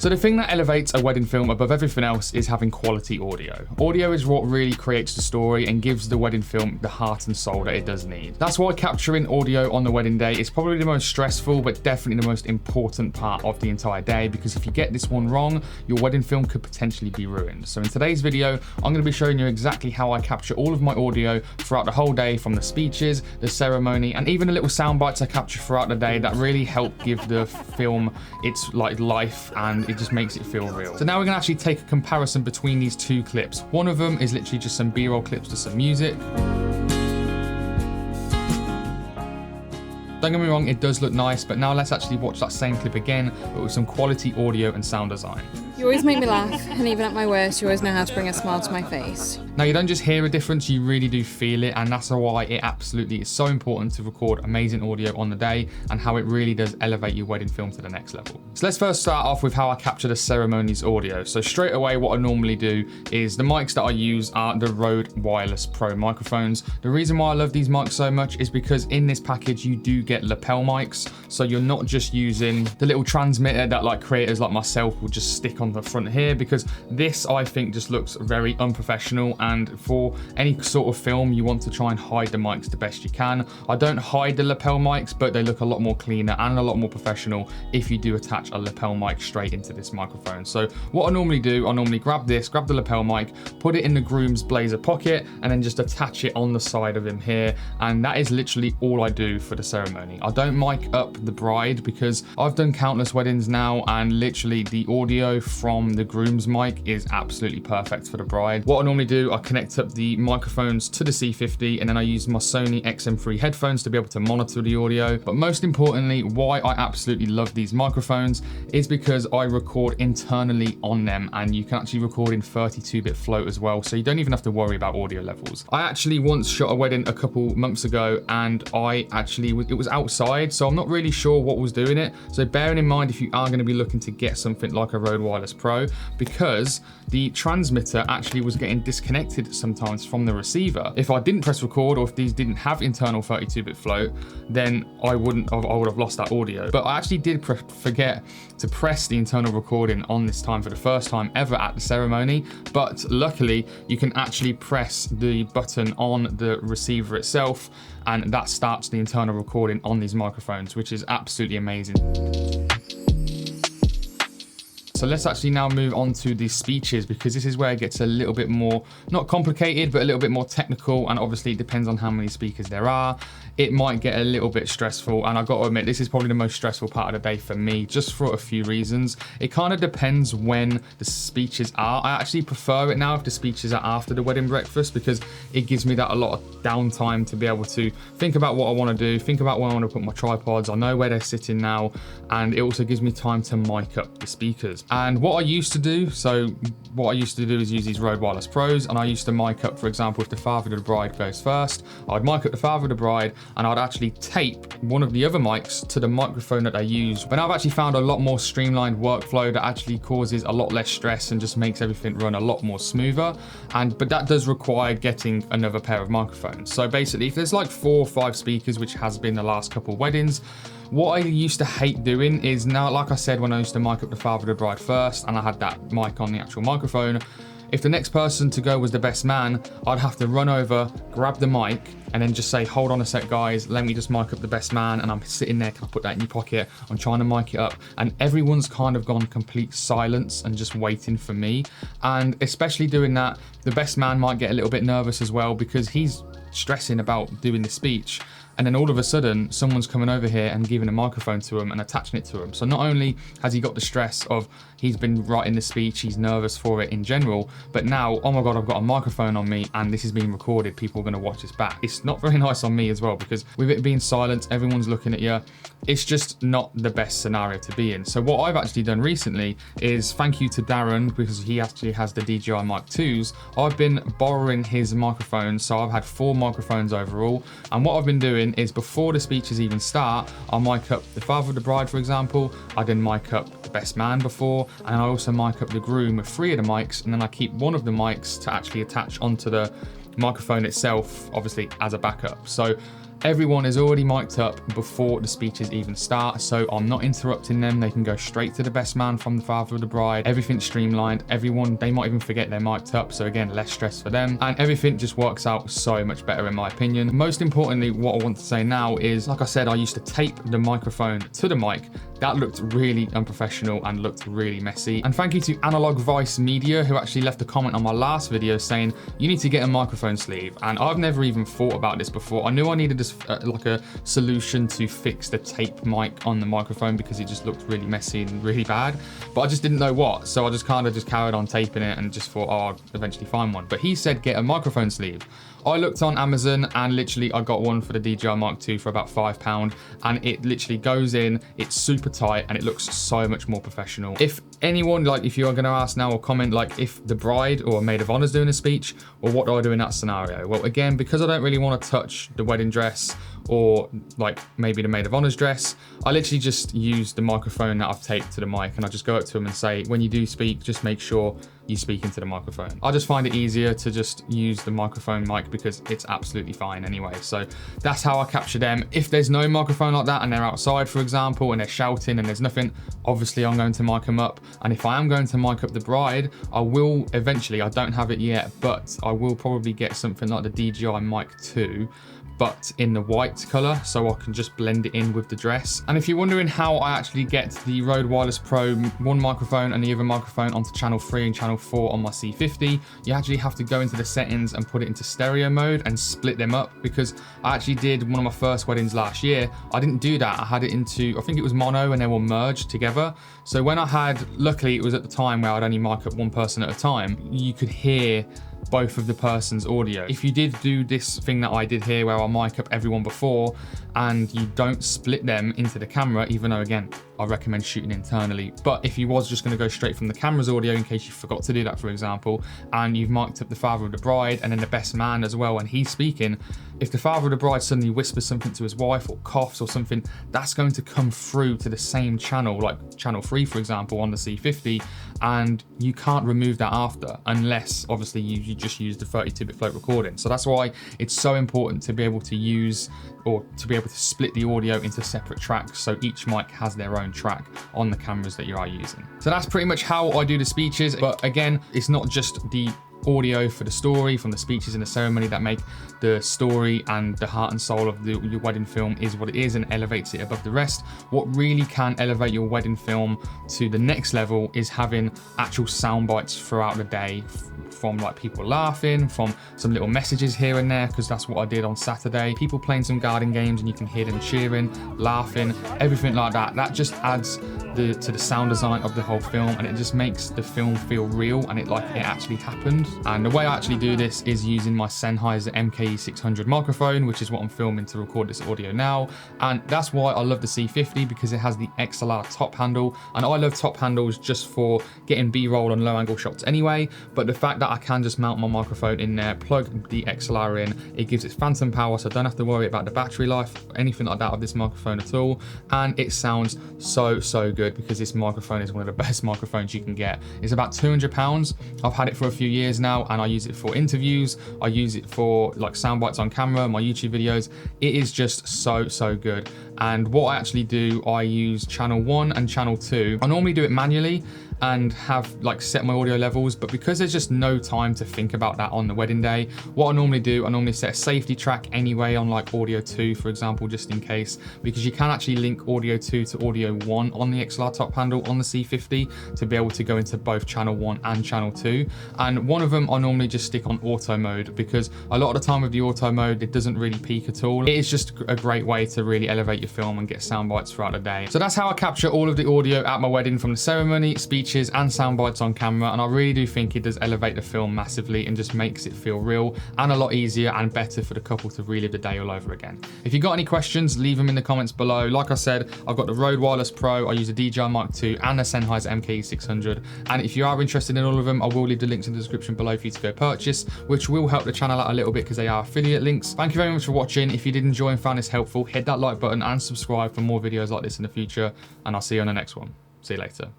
So the thing that elevates a wedding film above everything else is having quality audio. Audio is what really creates the story and gives the wedding film the heart and soul that it does need. That's why capturing audio on the wedding day is probably the most stressful, but definitely the most important part of the entire day, because if you get this one wrong, your wedding film could potentially be ruined. So in today's video, I'm going to be showing you exactly how I capture all of my audio throughout the whole day, from the speeches, the ceremony, and even the little sound bites I capture throughout the day that really help give the film its life, and it just makes it feel real. So now we're gonna actually take a comparison between these two clips. One of them is literally just some B-roll clips to some music. Don't get me wrong, it does look nice, but now let's actually watch that same clip again, but with some quality audio and sound design. You always make me laugh, and even at my worst, you always know how to bring a smile to my face. Now, you don't just hear a difference, you really do feel it, and that's why it absolutely is so important to record amazing audio on the day, and how it really does elevate your wedding film to the next level. So let's first start off with how I capture the ceremony's audio. So straight away, what I normally do is the mics that I use are the Rode Wireless Pro microphones. The reason why I love these mics so much is because in this package, you do get lapel mics, so you're not just using the little transmitter that like creators like myself will just stick on the front here, because this I think just looks very unprofessional, and for any sort of film you want to try and hide the mics the best you can. I don't hide the lapel mics, but they look a lot more cleaner and a lot more professional if you do attach a lapel mic straight into this microphone. So what I normally do, I normally grab the lapel mic, put it in the groom's blazer pocket, and then just attach it on the side of him here, and that is literally all I do for the ceremony. I don't mic up the bride because I've done countless weddings now, and literally the audio from the groom's mic is absolutely perfect for the bride. What I normally do, I connect up the microphones to the C50, and then I use my Sony XM3 headphones to be able to monitor the audio. But most importantly, why I absolutely love these microphones is because I record internally on them, and you can actually record in 32-bit float as well, so you don't even have to worry about audio levels. I actually once shot a wedding a couple months ago, and it was outside, so I'm not really sure what was doing it. So bearing in mind if you are going to be looking to get something like a Rode Wireless Pro, because the transmitter actually was getting disconnected sometimes from the receiver. If I didn't press record, or if these didn't have internal 32-bit float, then I would have lost that audio. But I actually did forget to press the internal recording on this time for the first time ever at the ceremony. But luckily, you can actually press the button on the receiver itself, and that starts the internal recording on these microphones, which is absolutely amazing. So let's actually now move on to the speeches, because this is where it gets a little bit more, not complicated, but a little bit more technical. And obviously it depends on how many speakers there are. It might get a little bit stressful. And I've got to admit, this is probably the most stressful part of the day for me, just for a few reasons. It kind of depends when the speeches are. I actually prefer it now if the speeches are after the wedding breakfast, because it gives me that a lot of downtime to be able to think about what I want to do, think about where I want to put my tripods. I know where they're sitting now. And it also gives me time to mic up the speakers. And what I used to do is use these Rode Wireless Pros, and I used to mic up, for example, if the father of the bride goes first, I'd mic up the father of the bride, and I'd actually tape one of the other mics to the microphone that I use. But I've actually found a lot more streamlined workflow that actually causes a lot less stress and just makes everything run a lot more smoother. But that does require getting another pair of microphones. So basically, if there's like 4 or 5 speakers, which has been the last couple of weddings, what I used to hate doing is, now, like I said, when I used to mic up the father of the bride first, and I had that mic on the actual microphone, if the next person to go was the best man, I'd have to run over, grab the mic, and then just say, hold on a sec, guys, let me just mic up the best man. And I'm sitting there, can I put that in your pocket? I'm trying to mic it up. And everyone's kind of gone complete silence and just waiting for me. And especially doing that, the best man might get a little bit nervous as well, because he's stressing about doing the speech. And then all of a sudden, someone's coming over here and giving a microphone to him and attaching it to him. So not only has he got the stress of he's been writing the speech, he's nervous for it in general, but now, oh my God, I've got a microphone on me and this is being recorded. People are going to watch this back. It's not very nice on me as well, because with it being silent, everyone's looking at you. It's just not the best scenario to be in. So what I've actually done recently is, thank you to Darren, because he actually has the DJI Mic 2s. I've been borrowing his microphones. So I've had 4 microphones overall. And what I've been doing is, before the speeches even start, I'll mic up the father of the bride, for example. I then mic up the best man before, and I also mic up the groom with 3 of the mics, and then I keep one of the mics to actually attach onto the microphone itself, obviously as a backup. So Everyone is already mic'd up before the speeches even start, so I'm not interrupting them. They can go straight to the best man from the father of the bride. Everything's streamlined. Everyone, they might even forget they're mic'd up, so again, less stress for them. And everything just works out so much better in my opinion. Most importantly, what I want to say now is, like I said, I used to tape the microphone to the mic. That looked really unprofessional and looked really messy. And thank you to Analog Vice Media, who actually left a comment on my last video saying, you need to get a microphone sleeve. And I've never even thought about this before. I knew I needed this, like a solution to fix the tape mic on the microphone because it just looked really messy and really bad, but I just didn't know what. So I just kind of just carried on taping it and just thought, oh, I'll eventually find one. But he said, get a microphone sleeve. I looked on Amazon and literally I got one for the DJI Mark II for about £5, and it literally goes in, it's super tight and it looks so much more professional. If anyone, like if you are going to ask now or comment, like if the bride or maid of honor is doing a speech, or what do I do in that scenario? Well, again, because I don't really want to touch the wedding dress or like maybe the maid of honor's dress, I literally just use the microphone that I've taped to the mic, and I just go up to them and say, when you do speak, just make sure you speak into the microphone. I just find it easier to just use the microphone mic because it's absolutely fine anyway. So that's how I capture them. If there's no microphone like that and they're outside, for example, and they're shouting and there's nothing, obviously I'm going to mic them up. And if I am going to mic up the bride, I will eventually, I don't have it yet, but I will probably get something like the DJI Mic 2, but in the white color, so I can just blend it in with the dress. And if you're wondering how I actually get the Rode Wireless Pro, one microphone and the other microphone onto channel 3 and channel 4 on my C50, you actually have to go into the settings and put it into stereo mode and split them up, because I actually did one of my first weddings last year. I didn't do that. I had it into, I think it was mono, and they were merged together. So when I had, luckily it was at the time where I'd only mic up one person at a time, you could hear both of the person's audio. If you did do this thing that I did here where I mic up everyone before and you don't split them into the camera, even though again, I recommend shooting internally, but if you was just going to go straight from the camera's audio in case you forgot to do that, for example, and you've mic'd up the father of the bride and then the best man as well and he's speaking, if the father of the bride suddenly whispers something to his wife or coughs or something, that's going to come through to the same channel, like channel 3 for example on the C50, and you can't remove that after unless obviously you just use the 32-bit float recording. So that's why it's so important to be able to use, or to be able to split the audio into separate tracks, so each mic has their own track on the cameras that you are using. So that's pretty much how I do the speeches, but again, it's not just the audio for the story from the speeches in the ceremony that make the story and the heart and soul of your wedding film is what it is and elevates it above the rest. What really can elevate your wedding film to the next level is having actual sound bites throughout the day, from like people laughing, from some little messages here and there, because that's what I did on Saturday. People playing some garden games and you can hear them cheering, laughing, everything like that. That just adds to the sound design of the whole film, and it just makes the film feel real and it like it actually happened. And the way I actually do this is using my Sennheiser MKE600 microphone, which is what I'm filming to record this audio now. And that's why I love the C50, because it has the XLR top handle, and I love top handles just for getting B-roll and low angle shots anyway. But the fact that I can just mount my microphone in there, plug the XLR in, it gives it phantom power, so I don't have to worry about the battery life, anything like that of this microphone at all. And it sounds so good, because this microphone is one of the best microphones you can get. It's about £200. I've had it for a few years now, and I use it for interviews, I use it for like sound bites on camera, my YouTube videos. It is just so good. And what I actually do, I use channel 1 and channel 2. I normally do it manually and have like set my audio levels, but because there's just no time to think about that on the wedding day, what I normally do, I normally set a safety track anyway on like audio 2 for example, just in case, because you can actually link audio 2 to audio 1 on the XLR top handle on the C50 to be able to go into both channel 1 and channel 2. And one of them I normally just stick on auto mode, because a lot of the time with the auto mode it doesn't really peak at all. It is just a great way to really elevate your film and get sound bites throughout the day. So that's how I capture all of the audio at my wedding, from the ceremony, speeches and sound bites on camera, and I really do think it does elevate the film massively and just makes it feel real and a lot easier and better for the couple to relive the day all over again. If you got any questions, leave them in the comments below. Like I said, I've got the Rode Wireless Pro, I use a DJI Mark II and the Sennheiser MKE600, and if you are interested in all of them, I will leave the links in the description below for you to go purchase, which will help the channel out a little bit because they are affiliate links. Thank you very much for watching. If you did enjoy and found this helpful, hit that like button and subscribe for more videos like this in the future, and I'll see you on the next one. See you later.